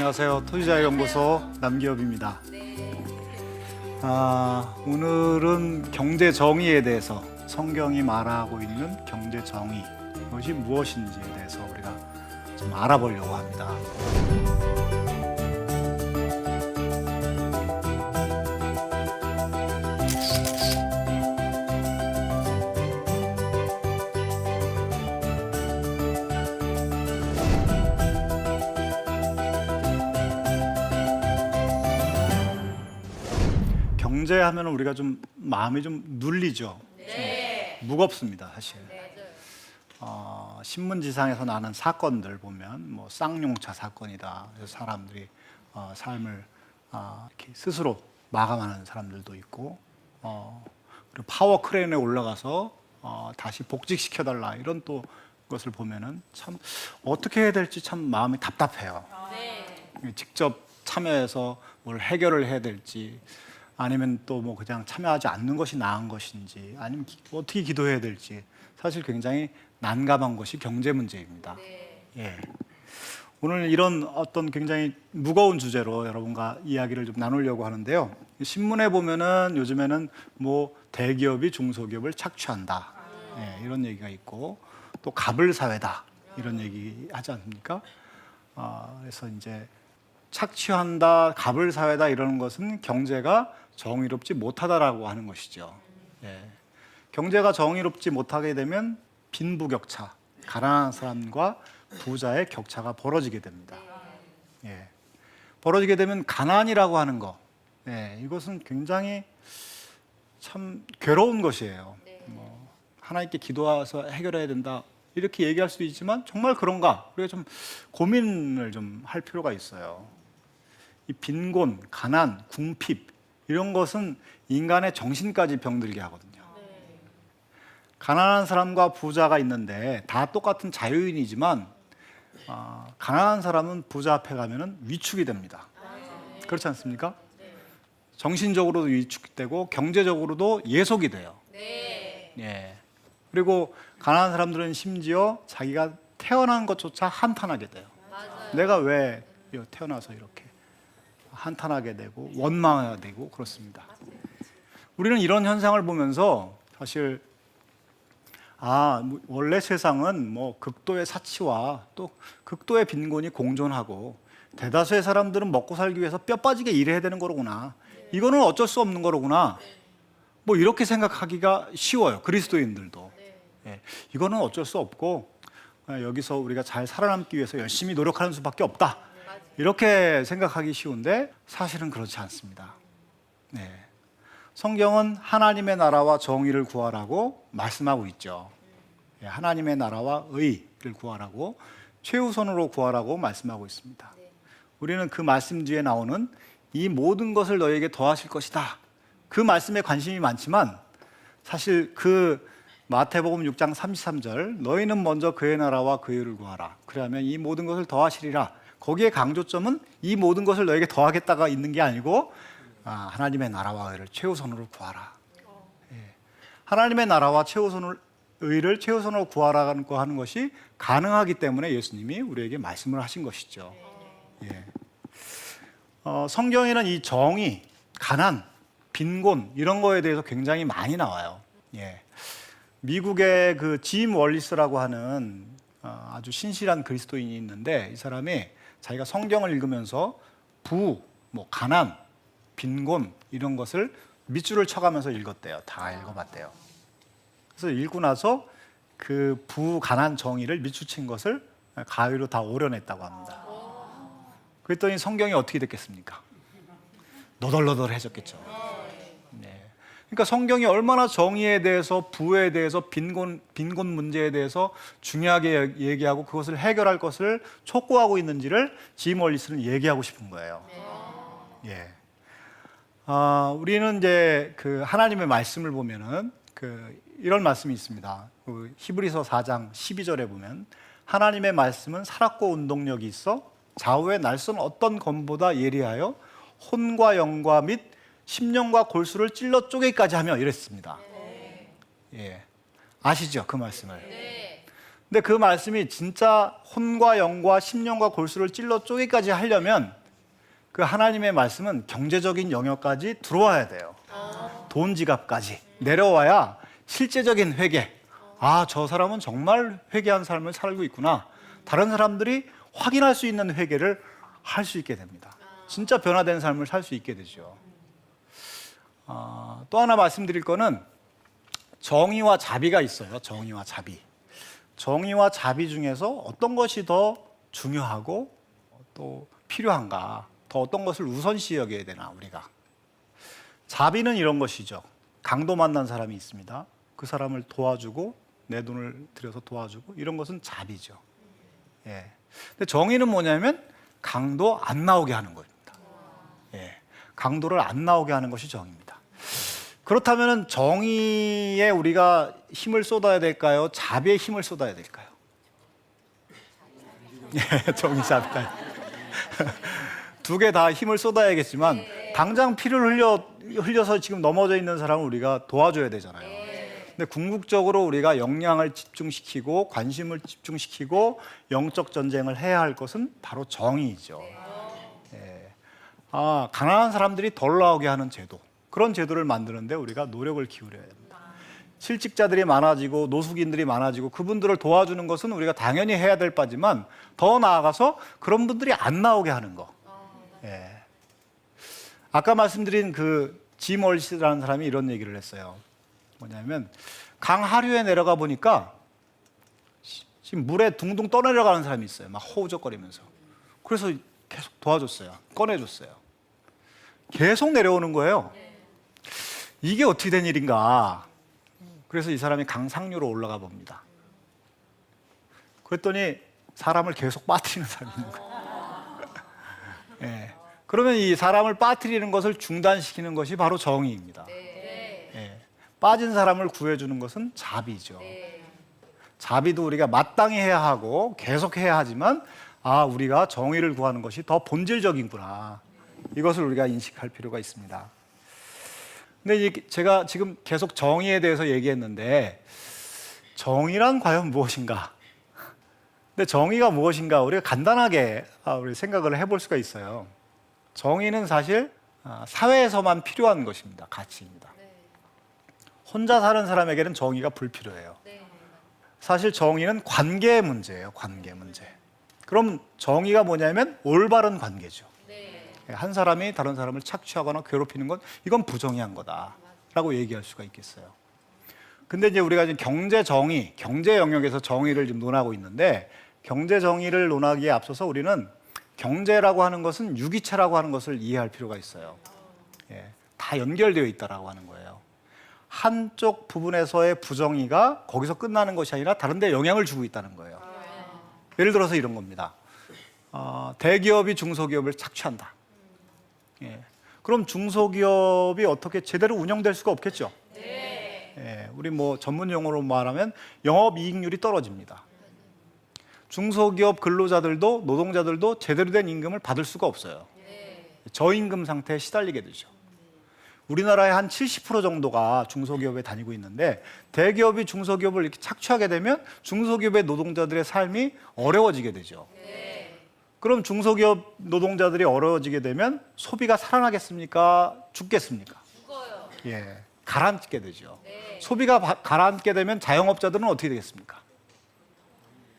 안녕하세요. 토지자유연구소 남기업입니다. 오늘은 경제 정의에 대해서 성경이 말하고 있는 경제 정의, 그것이 무엇인지에 대해서 우리가 좀 알아보려고 합니다. 경제하면 우리가 좀 마음이 좀 눌리죠. 네. 좀 무겁습니다, 사실. 네. 신문지상에서 나는 사건들 보면 뭐 쌍용차 사건이다. 그래서 사람들이 삶을 이렇게 스스로 마감하는 사람들도 있고, 그리고 파워 크레인에 올라가서 다시 복직시켜달라 이런 또 것을 보면은 참 어떻게 해야 될지 참 마음이 답답해요. 네. 직접 참여해서 뭘 해결을 해야 될지. 아니면 또 뭐 그냥 참여하지 않는 것이 나은 것인지, 아니면 어떻게 기도해야 될지 사실 굉장히 난감한 것이 경제 문제입니다. 네. 예. 오늘 이런 어떤 굉장히 무거운 주제로 여러분과 이야기를 좀 나누려고 하는데요. 신문에 보면은 요즘에는 뭐 대기업이 중소기업을 착취한다, 예, 이런 얘기가 있고, 또 갑을 사회다 이런 얘기 하지 않습니까? 그래서 이제 착취한다, 갑을 사회다 이러는 것은 경제가 정의롭지 못하다라고 하는 것이죠. 예. 경제가 정의롭지 못하게 되면 빈부격차, 가난한 사람과 부자의 격차가 벌어지게 됩니다. 예. 벌어지게 되면 가난이라고 하는 것, 예, 이것은 굉장히 참 괴로운 것이에요. 뭐 하나님께 기도해서 해결해야 된다 이렇게 얘기할 수도 있지만 정말 그런가? 우리가 좀 고민을 좀 할 필요가 있어요. 이 빈곤, 가난, 궁핍 이런 것은 인간의 정신까지 병들게 하거든요. 네. 가난한 사람과 부자가 있는데 다 똑같은 자유인이지만 가난한 사람은 부자 앞에 가면은 위축이 됩니다. 네. 그렇지 않습니까? 네. 정신적으로도 위축되고 경제적으로도 예속이 돼요. 네. 예. 그리고 가난한 사람들은 심지어 자기가 태어난 것조차 한탄하게 돼요. 맞아요. 내가 왜 태어나서 이렇게 한탄하게 되고 원망하게 되고 그렇습니다. 우리는 이런 현상을 보면서 사실 원래 세상은 뭐 극도의 사치와 또 극도의 빈곤이 공존하고 대다수의 사람들은 먹고 살기 위해서 뼈 빠지게 일해야 되는 거로구나. 이거는 어쩔 수 없는 거로구나. 뭐 이렇게 생각하기가 쉬워요. 그리스도인들도. 예, 이거는 어쩔 수 없고 여기서 우리가 잘 살아남기 위해서 열심히 노력하는 수밖에 없다. 이렇게 생각하기 쉬운데 사실은 그렇지 않습니다. 네. 성경은 하나님의 나라와 정의를 구하라고 말씀하고 있죠. 네, 하나님의 나라와 의를 구하라고, 최우선으로 구하라고 말씀하고 있습니다. 우리는 그 말씀 뒤에 나오는 이 모든 것을 너에게 더하실 것이다, 그 말씀에 관심이 많지만 사실 그 마태복음 6장 33절 너희는 먼저 그의 나라와 그의 의를 구하라, 그러면 이 모든 것을 더하시리라, 거기에 강조점은 이 모든 것을 너에게 더하겠다가 있는 게 아니고 하나님의 나라와 의를 최우선으로 구하라. 예. 하나님의 나라와 의를 최우선으로 구하라고 하는 것이 가능하기 때문에 예수님이 우리에게 말씀을 하신 것이죠. 예. 성경에는 이 정의, 가난, 빈곤 이런 거에 대해서 굉장히 많이 나와요. 예. 미국의 그 짐 월리스라고 하는 아주 신실한 그리스도인이 있는데, 이 사람이 자기가 성경을 읽으면서 가난, 빈곤 이런 것을 밑줄을 쳐가면서 읽었대요. 다 읽어봤대요. 그래서 읽고 나서 그 가난 정의를 밑줄 친 것을 가위로 다 오려냈다고 합니다. 그랬더니 성경이 어떻게 됐겠습니까? 너덜너덜해졌겠죠. 네. 그러니까 성경이 얼마나 정의에 대해서, 부에 대해서, 빈곤 문제에 대해서 중요하게 얘기하고 그것을 해결할 것을 촉구하고 있는지를 짐 월리스는 얘기하고 싶은 거예요. 예. 우리는 이제 그 하나님의 말씀을 보면은 이런 말씀이 있습니다. 그 히브리서 4장 12절에 보면 하나님의 말씀은 살았고 운동력이 있어 좌우의 날선 어떤 검보다 예리하여 혼과 영과 및 심령과 골수를 찔러 쪼개기까지 하며 이랬습니다. 예. 아시죠? 그 말씀을. 근데 그 말씀이 진짜 혼과 영과 심령과 골수를 찔러 쪼개까지 하려면 그 하나님의 말씀은 경제적인 영역까지 들어와야 돼요. 돈 지갑까지 내려와야 실제적인 회개, 아, 저 사람은 정말 회개한 삶을 살고 있구나, 다른 사람들이 확인할 수 있는 회개를 할 수 있게 됩니다. 진짜 변화된 삶을 살 수 있게 되죠. 또 하나 말씀드릴 거는 정의와 자비가 있어요. 정의와 자비. 정의와 자비 중에서 어떤 것이 더 중요하고 또 필요한가, 더 어떤 것을 우선시 여겨야 되나 우리가. 자비는 이런 것이죠. 강도 만난 사람이 있습니다. 그 사람을 도와주고 내 돈을 들여서 도와주고, 이런 것은 자비죠. 예. 근데 정의는 뭐냐면 강도 안 나오게 하는 겁니다. 예. 강도를 안 나오게 하는 것이 정의입니다. 그렇다면 정의에 우리가 힘을 쏟아야 될까요? 자비에 힘을 쏟아야 될까요? 예, 정의, 자비. 두 개 다 힘을 쏟아야겠지만 당장 피를 흘려서 지금 넘어져 있는 사람을 우리가 도와줘야 되잖아요. 근데 궁극적으로 우리가 역량을 집중시키고 관심을 집중시키고 영적 전쟁을 해야 할 것은 바로 정의이죠. 예. 가난한 사람들이 덜 나오게 하는 제도, 그런 제도를 만드는데 우리가 노력을 기울여야 됩니다. 실직자들이 많아지고 노숙인들이 많아지고 그분들을 도와주는 것은 우리가 당연히 해야 될 바지만, 더 나아가서 그런 분들이 안 나오게 하는 거. 예. 아까 말씀드린 그 짐 월시라는 사람이 이런 얘기를 했어요. 뭐냐면 강 하류에 내려가 보니까 지금 물에 둥둥 떠내려가는 사람이 있어요. 막 허우적거리면서. 그래서 계속 도와줬어요. 꺼내줬어요. 계속 내려오는 거예요. 이게 어떻게 된 일인가. 그래서 이 사람이 강 상류로 올라가 봅니다. 그랬더니 사람을 계속 빠뜨리는 사람이 있는 거예요. 예. 그러면 이 사람을 빠뜨리는 것을 중단시키는 것이 바로 정의입니다. 예. 빠진 사람을 구해주는 것은 자비죠. 자비도 우리가 마땅히 해야 하고 계속 해야 하지만, 우리가 정의를 구하는 것이 더 본질적이구나, 이것을 우리가 인식할 필요가 있습니다. 근데 제가 지금 계속 정의에 대해서 얘기했는데, 정의란 과연 무엇인가? 근데 정의가 무엇인가 우리가 간단하게 우리 생각을 해볼 수가 있어요. 정의는 사실 사회에서만 필요한 것입니다. 가치입니다. 혼자 사는 사람에게는 정의가 불필요해요. 사실 정의는 관계의 문제예요. 관계 문제. 그럼 정의가 뭐냐면 올바른 관계죠. 한 사람이 다른 사람을 착취하거나 괴롭히는 건 이건 부정의한 거다라고 얘기할 수가 있겠어요. 근데 이제 우리가 지금 경제 정의, 경제 영역에서 정의를 지금 논하고 있는데, 경제 정의를 논하기에 앞서서 우리는 경제라고 하는 것은 유기체라고 하는 것을 이해할 필요가 있어요. 예, 다 연결되어 있다라고 하는 거예요. 한쪽 부분에서의 부정의가 거기서 끝나는 것이 아니라 다른 데 영향을 주고 있다는 거예요. 예를 들어서 이런 겁니다. 대기업이 중소기업을 착취한다. 예, 그럼 중소기업이 어떻게 제대로 운영될 수가 없겠죠. 예, 우리 뭐 전문 용어로 말하면 영업이익률이 떨어집니다. 중소기업 근로자들도 노동자들도 제대로 된 임금을 받을 수가 없어요. 저임금 상태에 시달리게 되죠. 우리나라의 한 70% 정도가 중소기업에 다니고 있는데, 대기업이 중소기업을 이렇게 착취하게 되면 중소기업의 노동자들의 삶이 어려워지게 되죠. 그럼 중소기업 노동자들이 어려워지게 되면 소비가 살아나겠습니까? 죽겠습니까? 죽어요. 예, 가라앉게 되죠. 소비가 가라앉게 되면 자영업자들은 어떻게 되겠습니까?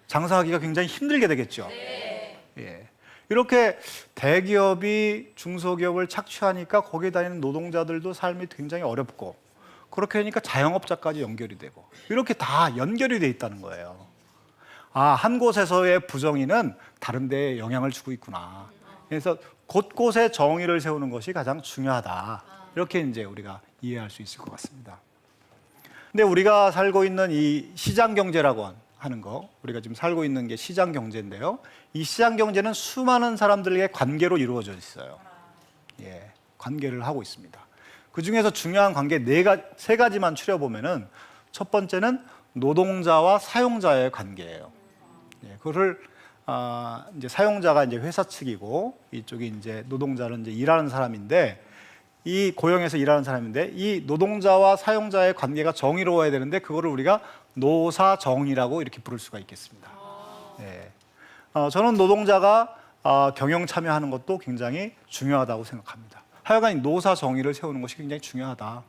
장사하기가 굉장히 힘들게 되겠죠. 예. 이렇게 대기업이 중소기업을 착취하니까 거기에 다니는 노동자들도 삶이 굉장히 어렵고, 그렇게 하니까 자영업자까지 연결이 되고, 이렇게 다 연결이 돼 있다는 거예요. 한 곳에서의 부정의는 다른 데에 영향을 주고 있구나. 그래서 곳곳에 정의를 세우는 것이 가장 중요하다. 이렇게 이제 우리가 이해할 수 있을 것 같습니다. 근데 우리가 살고 있는 이 시장 경제라고 하는 거, 우리가 지금 살고 있는 게 시장 경제인데요. 이 시장 경제는 수많은 사람들의 관계로 이루어져 있어요. 예, 관계를 하고 있습니다. 그 중에서 중요한 관계 세 가지만 추려보면은, 첫 번째는 노동자와 사용자의 관계예요. 예, 그거를 이제 사용자가 이제 회사 측이고, 이쪽이 이제 노동자는 이제 일하는 사람인데, 이 고용에서 일하는 사람인데 이 노동자와 사용자의 관계가 정의로워야 되는데 그거를 우리가 노사정의라고 이렇게 부를 수가 있겠습니다. 예. 저는 노동자가 경영 참여하는 것도 굉장히 중요하다고 생각합니다. 하여간 노사정의를 세우는 것이 굉장히 중요하다.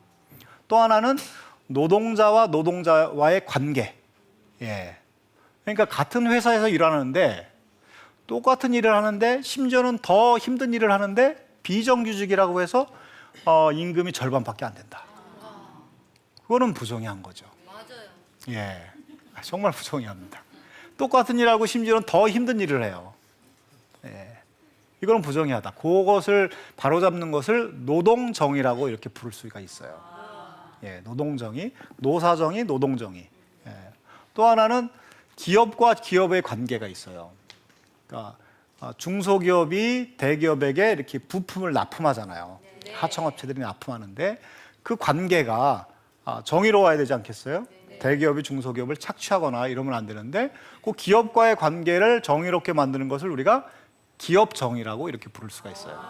또 하나는 노동자와 노동자와의 관계. 예. 그러니까 같은 회사에서 일하는데 똑같은 일을 하는데 심지어는 더 힘든 일을 하는데 비정규직이라고 해서 임금이 절반밖에 안 된다. 그거는 부정의한 거죠. 맞아요. 예, 정말 부정의합니다. 똑같은 일하고 심지어는 더 힘든 일을 해요. 예, 이거는 부정의하다. 그것을 바로잡는 것을 노동정의라고 이렇게 부를 수가 있어요. 예, 노동정의, 노사정의, 노동정의. 예. 또 하나는 기업과 기업의 관계가 있어요. 그러니까 중소기업이 대기업에게 이렇게 부품을 납품하잖아요. 네. 하청업체들이 납품하는데 그 관계가 정의로워야 되지 않겠어요? 네. 대기업이 중소기업을 착취하거나 이러면 안 되는데 그 기업과의 관계를 정의롭게 만드는 것을 우리가 기업정의라고 이렇게 부를 수가 있어요.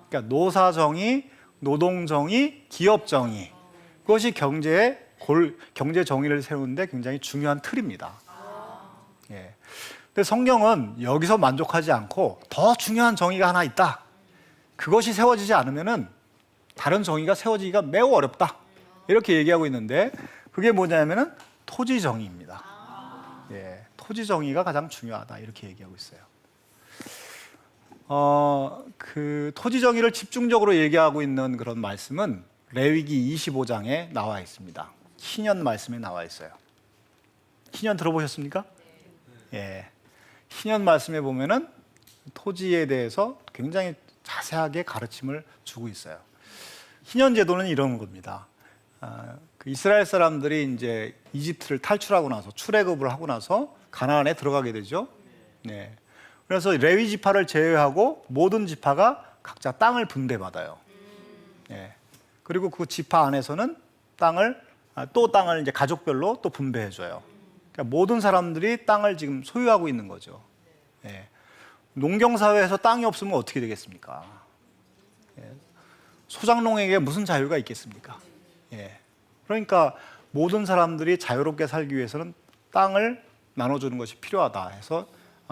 그러니까 노사정의, 노동정의, 기업정의. 그것이 경제 정의를 세우는데 굉장히 중요한 틀입니다. 예. 근데 성경은 여기서 만족하지 않고 더 중요한 정의가 하나 있다. 그것이 세워지지 않으면은 다른 정의가 세워지기가 매우 어렵다. 이렇게 얘기하고 있는데 그게 뭐냐면은 토지 정의입니다. 예. 토지 정의가 가장 중요하다. 이렇게 얘기하고 있어요. 그 토지 정의를 집중적으로 얘기하고 있는 그런 말씀은 레위기 25장에 나와 있습니다. 희년 말씀에 나와 있어요. 희년 들어보셨습니까? 예. 희년 말씀에 보면은 토지에 대해서 굉장히 자세하게 가르침을 주고 있어요. 희년 제도는 이런 겁니다. 그 이스라엘 사람들이 이제 이집트를 탈출하고 나서 출애굽을 하고 나서 가나안에 들어가게 되죠. 네. 그래서 레위 지파를 제외하고 모든 지파가 각자 땅을 분배받아요. 예. 그리고 그 지파 안에서는 땅을 이제 가족별로 또 분배해 줘요. 그러니까 모든 사람들이 땅을 지금 소유하고 있는 거죠. 예. 농경 사회에서 땅이 없으면 어떻게 되겠습니까? 예. 소작농에게 무슨 자유가 있겠습니까? 예. 그러니까 모든 사람들이 자유롭게 살기 위해서는 땅을 나눠주는 것이 필요하다 해서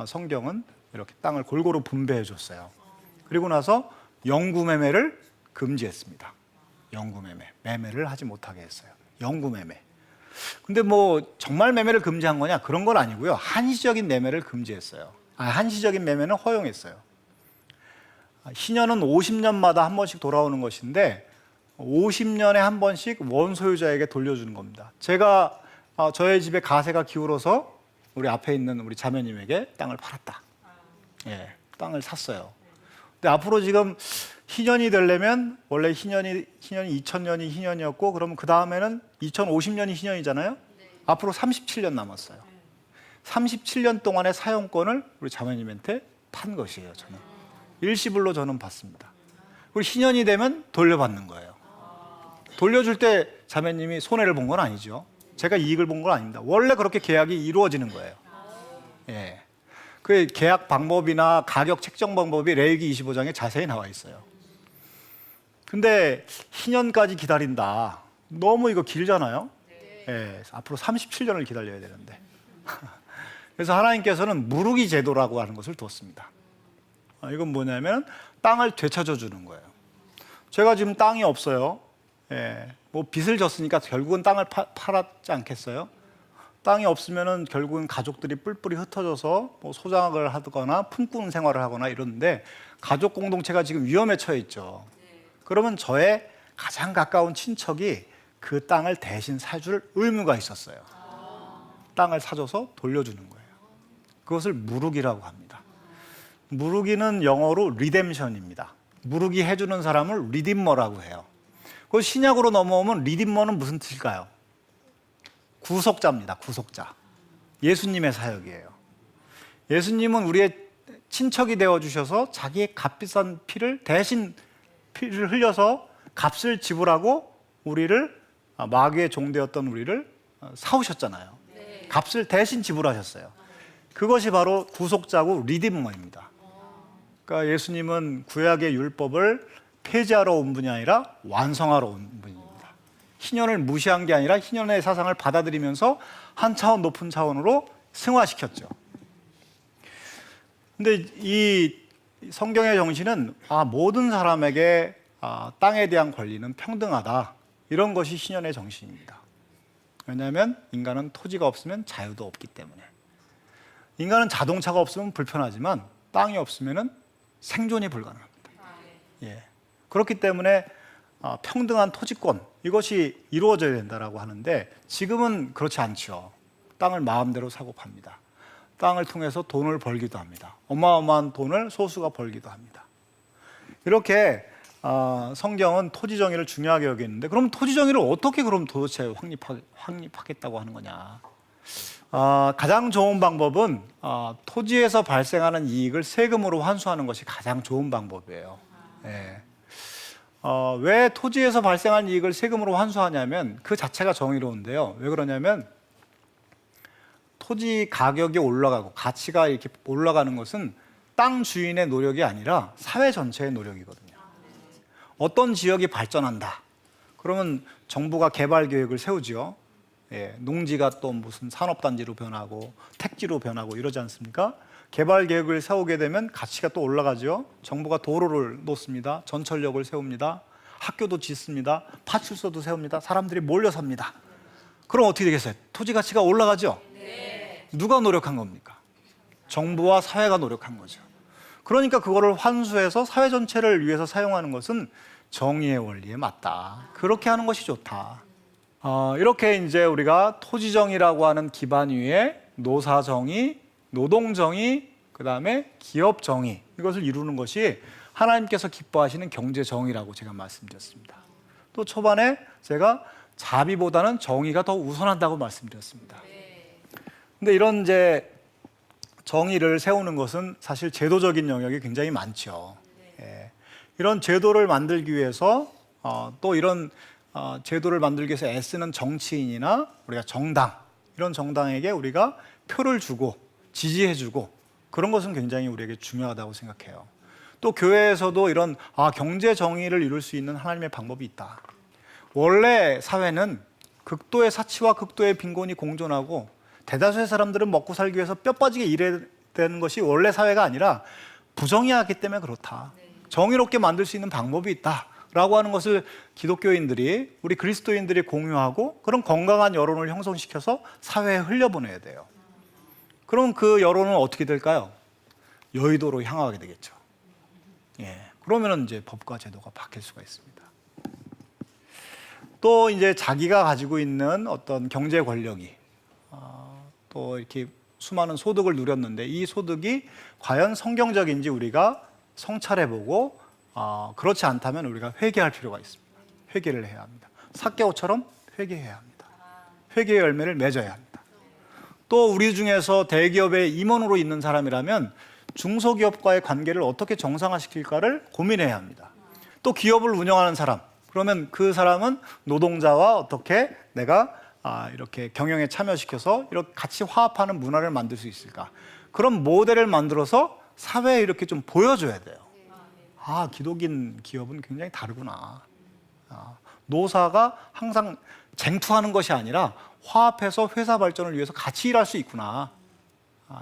성경은 이렇게 땅을 골고루 분배해 줬어요. 그리고 나서 영구매매를 금지했습니다. 영구매매, 매매를 하지 못하게 했어요. 영구매매. 근데 뭐 정말 매매를 금지한 거냐? 그런 건 아니고요. 한시적인 매매를 금지했어요. 한시적인 매매는 허용했어요. 희년은 50년마다 한 번씩 돌아오는 것인데 50년에 한 번씩 원소유자에게 돌려주는 겁니다. 제가 저의 집에 가세가 기울어서 우리 앞에 있는 우리 자매님에게 땅을 팔았다. 예, 땅을 샀어요. 근데 앞으로 지금 희년이 되려면 원래 희년이 2000년이 희년이었고 그러면 그 다음에는 2050년이 희년이잖아요. 앞으로 37년 남았어요. 37년 동안의 사용권을 우리 자매님한테 판 것이에요. 저는 일시불로 저는 받습니다. 그리고 희년이 되면 돌려받는 거예요. 돌려줄 때 자매님이 손해를 본 건 아니죠. 제가 이익을 본 건 아닙니다. 원래 그렇게 계약이 이루어지는 거예요. 예. 그 계약 방법이나 가격 책정 방법이 레위기 25장에 자세히 나와 있어요. 근데 희년까지 기다린다. 너무 이거 길잖아요. 예. 앞으로 37년을 기다려야 되는데. 그래서 하나님께서는 무르기 제도라고 하는 것을 뒀습니다. 이건 뭐냐면 땅을 되찾아 주는 거예요. 제가 지금 땅이 없어요. 예, 뭐 빚을 졌으니까 결국은 땅을 팔았지 않겠어요? 땅이 없으면은 결국은 가족들이 뿔뿔이 흩어져서 뭐 소장을 하거나 품꾼 생활을 하거나 이러는데 가족 공동체가 지금 위험에 처해 있죠. 그러면 저의 가장 가까운 친척이 그 땅을 대신 사줄 의무가 있었어요. 땅을 사줘서 돌려주는 거예요. 그것을 무르기라고 합니다. 무르기는 영어로 리뎀션입니다. 무르기 해주는 사람을 리디머라고 해요. 그 신약으로 넘어오면 리디머는 무슨 뜻일까요? 구속자입니다. 구속자. 예수님의 사역이에요. 예수님은 우리의 친척이 되어주셔서 자기의 값비싼 피를 대신 피를 흘려서 값을 지불하고 우리를 마귀의 종되었던 우리를 사오셨잖아요. 네. 값을 대신 지불하셨어요. 그것이 바로 구속자고 리디머입니다. 그러니까 예수님은 구약의 율법을 폐지하러 온 분이 아니라 완성하러 온 분입니다. 희년을 무시한 게 아니라 희년의 사상을 받아들이면서 한 차원 높은 차원으로 승화시켰죠. 근데 이 성경의 정신은 모든 사람에게 땅에 대한 권리는 평등하다, 이런 것이 신현의 정신입니다. 왜냐하면 인간은 토지가 없으면 자유도 없기 때문에. 인간은 자동차가 없으면 불편하지만 땅이 없으면 생존이 불가능합니다. 예. 그렇기 때문에 평등한 토지권, 이것이 이루어져야 된다라고 하는데, 지금은 그렇지 않죠. 땅을 마음대로 사고 팝니다. 땅을 통해서 돈을 벌기도 합니다. 어마어마한 돈을 소수가 벌기도 합니다. 이렇게 성경은 토지 정의를 중요하게 여기는데, 그럼 토지 정의를 어떻게 그럼 도대체 확립하겠다고 하는 거냐? 가장 좋은 방법은 토지에서 발생하는 이익을 세금으로 환수하는 것이 가장 좋은 방법이에요. 예. 왜 토지에서 발생한 이익을 세금으로 환수하냐면 그 자체가 정의로운데요. 왜 그러냐면 토지 가격이 올라가고 가치가 이렇게 올라가는 것은 땅 주인의 노력이 아니라 사회 전체의 노력이거든요. 어떤 지역이 발전한다, 그러면 정부가 개발 계획을 세우지요. 예, 농지가 또 무슨 산업단지로 변하고 택지로 변하고 이러지 않습니까? 개발 계획을 세우게 되면 가치가 또 올라가죠. 정부가 도로를 놓습니다. 전철역을 세웁니다. 학교도 짓습니다. 파출소도 세웁니다. 사람들이 몰려 삽니다. 그럼 어떻게 되겠어요? 토지 가치가 올라가죠? 네. 누가 노력한 겁니까? 정부와 사회가 노력한 거죠. 그러니까 그거를 환수해서 사회 전체를 위해서 사용하는 것은 정의의 원리에 맞다. 그렇게 하는 것이 좋다. 이렇게 이제 우리가 토지정의라고 하는 기반 위에 노사정의, 노동정의, 그 다음에 기업정의, 이것을 이루는 것이 하나님께서 기뻐하시는 경제정의라고 제가 말씀드렸습니다. 또 초반에 제가 자비보다는 정의가 더 우선한다고 말씀드렸습니다. 근데 이런 이제 정의를 세우는 것은 사실 제도적인 영역이 굉장히 많죠. 예. 이런 제도를 만들기 위해서 또 이런 제도를 만들기 위해서 애쓰는 정치인이나 우리가 정당, 이런 정당에게 우리가 표를 주고 지지해주고, 그런 것은 굉장히 우리에게 중요하다고 생각해요. 또 교회에서도 이런 경제 정의를 이룰 수 있는 하나님의 방법이 있다. 원래 사회는 극도의 사치와 극도의 빈곤이 공존하고 대다수의 사람들은 먹고 살기 위해서 뼈 빠지게 일해야 되는 것이 원래 사회가 아니라 부정의하기 때문에 그렇다. 정의롭게 만들 수 있는 방법이 있다 라고 하는 것을 기독교인들이, 우리 그리스도인들이 공유하고 그런 건강한 여론을 형성시켜서 사회에 흘려보내야 돼요. 그럼 그 여론은 어떻게 될까요? 여의도로 향하게 되겠죠. 예. 그러면은 이제 법과 제도가 바뀔 수가 있습니다. 또 이제 자기가 가지고 있는 어떤 경제 권력이 또 이렇게 수많은 소득을 누렸는데 이 소득이 과연 성경적인지 우리가 성찰해보고 그렇지 않다면 우리가 회개할 필요가 있습니다. 회개를 해야 합니다. 삭개오처럼 회개해야 합니다. 회개의 열매를 맺어야 합니다. 또 우리 중에서 대기업의 임원으로 있는 사람이라면 중소기업과의 관계를 어떻게 정상화시킬까를 고민해야 합니다. 또 기업을 운영하는 사람, 그러면 그 사람은 노동자와 어떻게 내가 이렇게 경영에 참여시켜서 이렇게 같이 화합하는 문화를 만들 수 있을까? 그런 모델을 만들어서 사회에 이렇게 좀 보여줘야 돼요. 기독인 기업은 굉장히 다르구나. 노사가 항상 쟁투하는 것이 아니라 화합해서 회사 발전을 위해서 같이 일할 수 있구나.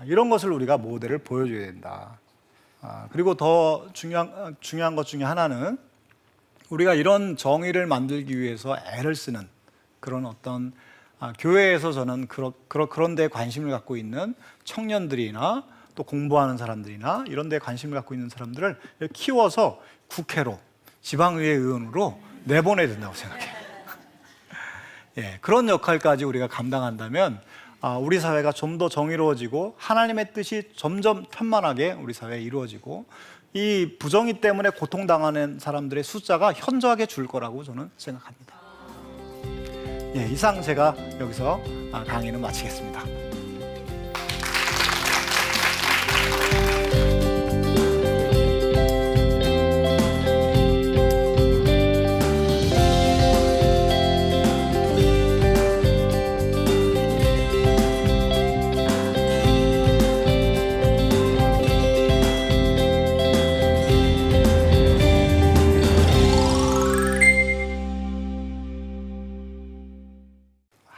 이런 것을 우리가 모델을 보여줘야 된다. 그리고 더 중요한 것 중에 하나는 우리가 이런 정의를 만들기 위해서 애를 쓰는 그런 어떤 교회에서 저는 그런 데에 관심을 갖고 있는 청년들이나 또 공부하는 사람들이나 이런 데에 관심을 갖고 있는 사람들을 키워서 국회로, 지방의회 의원으로 내보내야 된다고 생각해요. 예, 그런 역할까지 우리가 감당한다면 우리 사회가 좀 더 정의로워지고 하나님의 뜻이 점점 편만하게 우리 사회에 이루어지고 이 부정의 때문에 고통당하는 사람들의 숫자가 현저하게 줄 거라고 저는 생각합니다. 예, 이상 제가 여기서 강의는 마치겠습니다.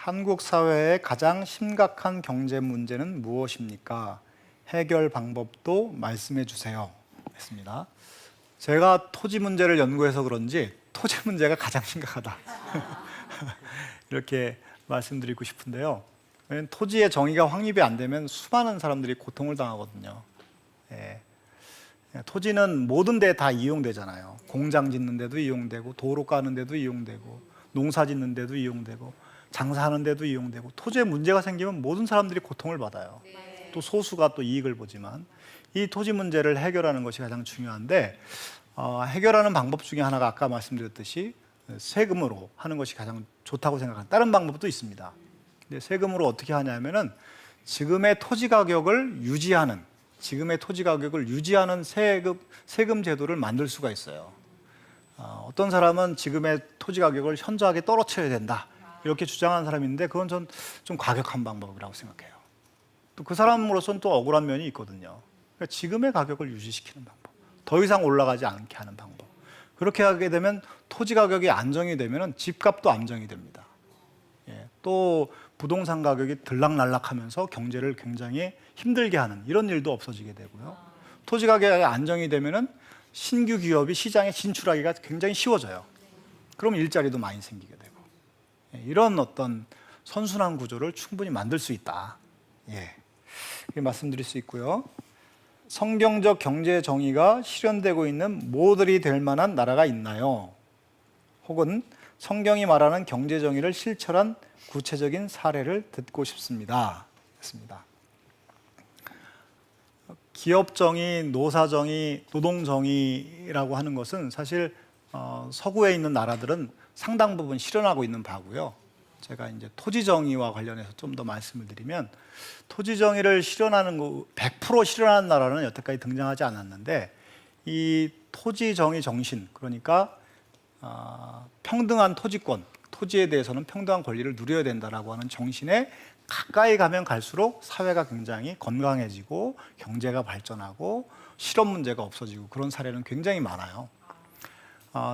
한국 사회의 가장 심각한 경제 문제는 무엇입니까? 해결 방법도 말씀해 주세요. 했습니다. 제가 토지 문제를 연구해서 그런지 토지 문제가 가장 심각하다. 이렇게 말씀드리고 싶은데요. 왜냐하면 토지의 정의가 확립이 안 되면 수많은 사람들이 고통을 당하거든요. 예. 토지는 모든 데에 다 이용되잖아요. 공장 짓는 데도 이용되고, 도로 까는 데도 이용되고, 농사 짓는 데도 이용되고, 장사하는 데도 이용되고, 토지에 문제가 생기면 모든 사람들이 고통을 받아요. 또 소수가 또 이익을 보지만 이 토지 문제를 해결하는 것이 가장 중요한데, 해결하는 방법 중에 하나가 아까 말씀드렸듯이 세금으로 하는 것이 가장 좋다고 생각합니다. 다른 방법도 있습니다. 근데 세금으로 어떻게 하냐면은 지금의 토지 가격을 유지하는 세금 제도를 만들 수가 있어요. 어떤 사람은 지금의 토지 가격을 현저하게 떨어뜨려야 된다 이렇게 주장하는 사람이 있는데 그건 전 좀 과격한 방법이라고 생각해요. 또 그 사람으로서는 또 억울한 면이 있거든요. 그러니까 지금의 가격을 유지시키는 방법, 더 이상 올라가지 않게 하는 방법. 그렇게 하게 되면 토지 가격이 안정이 되면 집값도 안정이 됩니다. 예, 또 부동산 가격이 들락날락하면서 경제를 굉장히 힘들게 하는 이런 일도 없어지게 되고요. 토지 가격이 안정이 되면은 신규 기업이 시장에 진출하기가 굉장히 쉬워져요. 그럼 일자리도 많이 생기게 되고, 예, 이런 어떤 선순환 구조를 충분히 만들 수 있다. 예, 이렇게 말씀드릴 수 있고요. 성경적 경제 정의가 실현되고 있는 모델이 될 만한 나라가 있나요? 혹은 성경이 말하는 경제 정의를 실천한 구체적인 사례를 듣고 싶습니다. 했습니다. 기업 정의, 노사 정의, 노동 정의라고 하는 것은 사실 서구에 있는 나라들은 상당 부분 실현하고 있는 바고요. 제가 이제 토지 정의와 관련해서 좀 더 말씀을 드리면 토지 정의를 실현하는 거 100% 실현하는 나라는 여태까지 등장하지 않았는데 이 토지 정의 정신, 그러니까 평등한 토지권, 토지에 대해서는 평등한 권리를 누려야 된다라고 하는 정신에 가까이 가면 갈수록 사회가 굉장히 건강해지고 경제가 발전하고 실업 문제가 없어지고 그런 사례는 굉장히 많아요.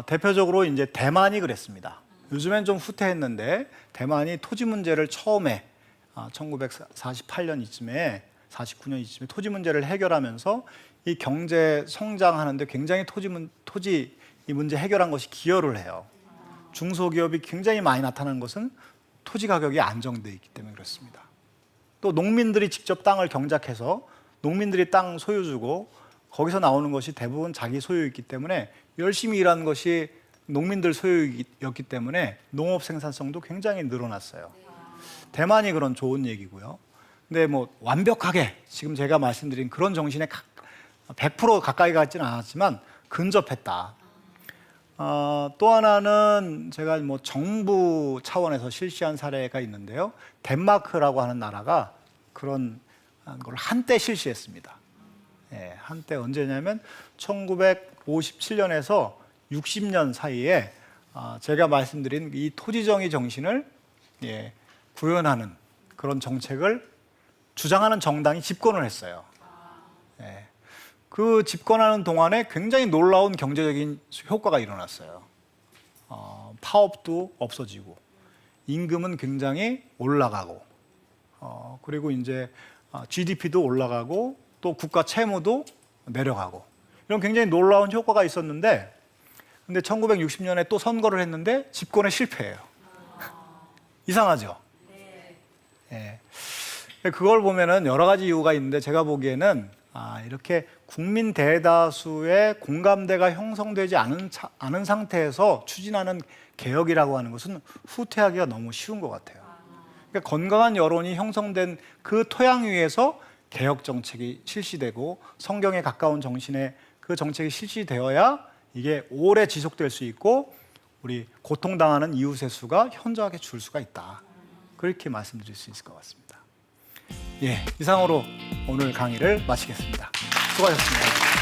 대표적으로 이제 대만이 그랬습니다. 요즘엔 좀 후퇴했는데 대만이 토지 문제를 처음에 1948년 이쯤에 49년 이쯤에 토지 문제를 해결하면서 이 경제 성장하는데 굉장히 토지 이 문제 해결한 것이 기여를 해요. 중소기업이 굉장히 많이 나타나는 것은 토지 가격이 안정되어 있기 때문에 그렇습니다. 또 농민들이 직접 땅을 경작해서 농민들이 땅 소유 주고 거기서 나오는 것이 대부분 자기 소유이기 때문에 열심히 일하는 것이 농민들 소유였기 때문에 농업 생산성도 굉장히 늘어났어요. 대만이 그런 좋은 얘기고요. 근데 뭐 완벽하게 지금 제가 말씀드린 그런 정신에 100% 가까이 가지는 않았지만 근접했다. 또 하나는 제가 뭐 정부 차원에서 실시한 사례가 있는데요. 덴마크라고 하는 나라가 그런 걸 한때 실시했습니다. 예, 한때 언제냐면 1957년에서 60년 사이에 제가 말씀드린 이 토지정의 정신을 구현하는 그런 정책을 주장하는 정당이 집권을 했어요. 예. 그 집권하는 동안에 굉장히 놀라운 경제적인 효과가 일어났어요. 파업도 없어지고 임금은 굉장히 올라가고 그리고 이제 GDP도 올라가고 또 국가 채무도 내려가고 이런 굉장히 놀라운 효과가 있었는데 근데 1960년에 또 선거를 했는데 집권에 실패해요. 이상하죠? 예. 그걸 보면은 여러 가지 이유가 있는데 제가 보기에는 이렇게 국민 대다수의 공감대가 형성되지 않은 상태에서 추진하는 개혁이라고 하는 것은 후퇴하기가 너무 쉬운 것 같아요. 그러니까 건강한 여론이 형성된 그 토양 위에서 개혁 정책이 실시되고 성경에 가까운 정신의 그 정책이 실시되어야 이게 오래 지속될 수 있고 우리 고통당하는 이웃의 수가 현저하게 줄 수가 있다. 그렇게 말씀드릴 수 있을 것 같습니다. 예, 이상으로 오늘 강의를 마치겠습니다. 수고하셨습니다.